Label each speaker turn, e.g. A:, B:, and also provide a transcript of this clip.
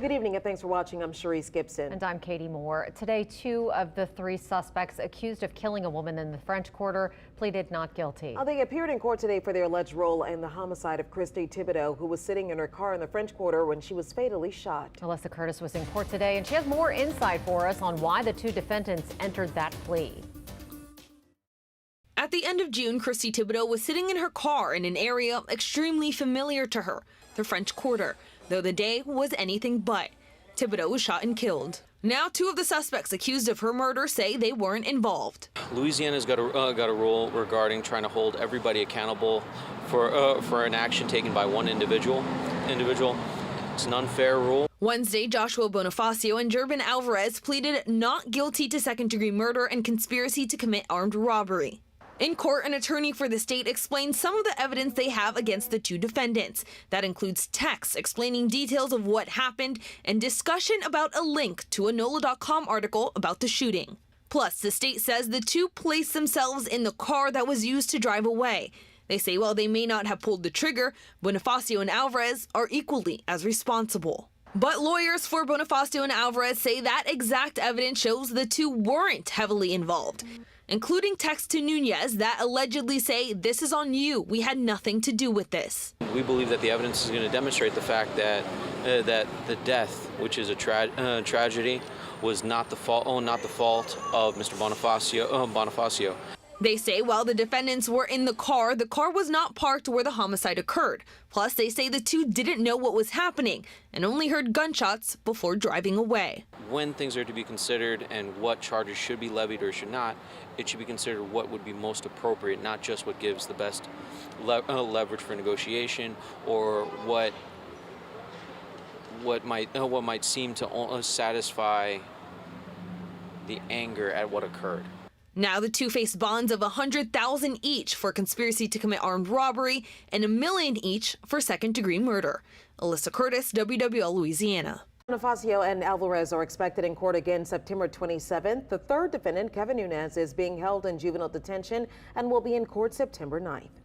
A: Good evening and thanks for watching. I'm Sharice Gibson.
B: And I'm Katie Moore. Today, 2 of the 3 suspects accused of killing a woman in the French Quarter pleaded not guilty.
A: They appeared in court today for their alleged role in the homicide of Christy Thibodeau, who was sitting in her car in the French Quarter when she was fatally shot.
B: Alyssa Curtis was in court today, and she has more insight for us on why the 2 defendants entered that plea.
C: At the end of June, Christy Thibodeau was sitting in her car in an area extremely familiar to her, the French Quarter, though the day was anything but. Thibodeau was shot and killed. Now 2 of the suspects accused of her murder say they weren't involved.
D: Louisiana's got a rule regarding trying to hold everybody accountable for an action taken by one individual. It's an unfair rule.
C: Wednesday, Joshua Bonifacio and Jervin Alvarez pleaded not guilty to second-degree murder and conspiracy to commit armed robbery. In court, an attorney for the state explained some of the evidence they have against the 2 defendants. That includes texts explaining details of what happened and discussion about a link to a NOLA.com article about the shooting. Plus, the state says the 2 placed themselves in the car that was used to drive away. They say while they may not have pulled the trigger, Bonifacio and Alvarez are equally as responsible. But lawyers for Bonifacio and Alvarez say that exact evidence shows the 2 weren't heavily involved, including texts to Nunez that allegedly say, "This is on you. We had nothing to do with this."
D: We believe that the evidence is going to demonstrate the fact that the death, which is a tragedy, was not the fault of Mr. Bonifacio.
C: They say while the defendants were in the car was not parked where the homicide occurred. Plus, they say the 2 didn't know what was happening and only heard gunshots before driving away.
D: When things are to be considered and what charges should be levied or should not, it should be considered what would be most appropriate, not just what gives the best leverage for negotiation or what might seem to satisfy the anger at what occurred.
C: Now the 2 face bonds of $100,000 each for conspiracy to commit armed robbery and $1 million each for second-degree murder. Alyssa Curtis, WWL Louisiana.
A: Bonifacio and Alvarez are expected in court again September 27th. The 3rd defendant, Kevin Nunez, is being held in juvenile detention and will be in court September 9th.